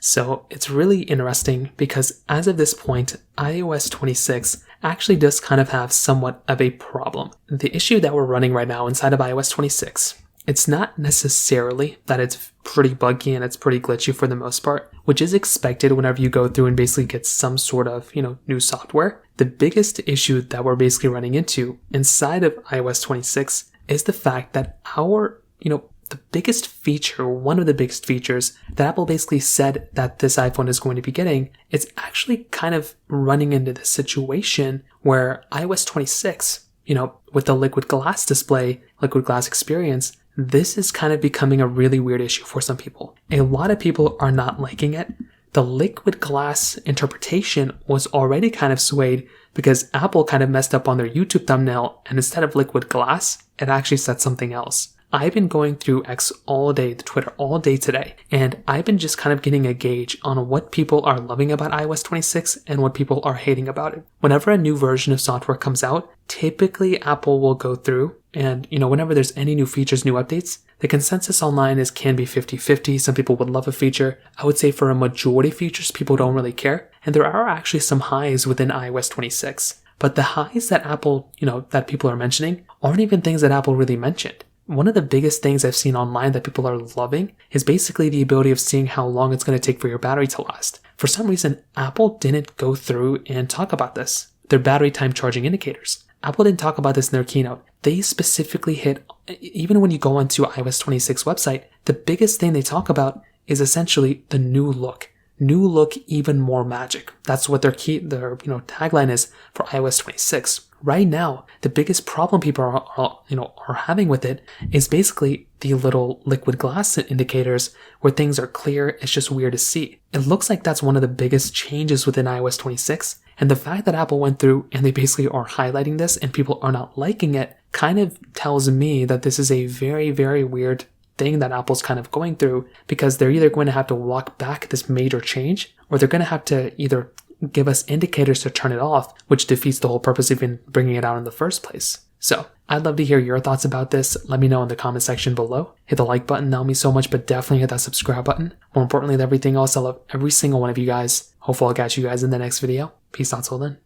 So it's really interesting because as of this point, iOS 26 actually does kind of have somewhat of a problem. The issue that we're running right now inside of iOS 26, it's not necessarily that it's pretty buggy and it's pretty glitchy for the most part, which is expected whenever you go through and basically get some sort of, new software. The biggest issue that we're basically running into inside of iOS 26 is the fact that the biggest feature, one of the biggest features that Apple basically said that this iPhone is going to be getting, it's actually kind of running into the situation where iOS 26, with the liquid glass display, liquid glass experience, this is kind of becoming a really weird issue for some people. A lot of people are not liking it. The liquid glass interpretation was already kind of swayed because Apple kind of messed up on their YouTube thumbnail, and instead of liquid glass, it actually said something else. I've been going through X all day, the Twitter all day today, and I've been just kind of getting a gauge on what people are loving about iOS 26 and what people are hating about it. Whenever a new version of software comes out, typically Apple will go through and, whenever there's any new features, new updates, the consensus online can be 50-50. Some people would love a feature. I would say for a majority of features, people don't really care. And there are actually some highs within iOS 26. But the highs that Apple, that people are mentioning aren't even things that Apple really mentioned. One of the biggest things I've seen online that people are loving is basically the ability of seeing how long it's going to take for your battery to last. For some reason, Apple didn't go through and talk about this. Their battery time charging indicators. Apple didn't talk about this in their keynote. They specifically hit, even when you go onto iOS 26 website, the biggest thing they talk about is essentially the new look. New look, even more magic. That's what their tagline is for iOS 26. Right now, the biggest problem people are having with it is basically the little liquid glass indicators where things are clear. It's just weird to see. It looks like that's one of the biggest changes within iOS 26. And the fact that Apple went through and they basically are highlighting this and people are not liking it kind of tells me that this is a very, very weird thing that Apple's kind of going through, because they're either going to have to walk back this major change or they're going to have to either give us indicators to turn it off, which defeats the whole purpose of even bringing it out in the first place. So I'd love to hear your thoughts about this. Let me know in the comment section below. Hit the like button, that would mean so much, but definitely hit that subscribe button. More importantly than everything else, I love every single one of you guys. Hopefully I'll catch you guys in the next video. Peace out till then.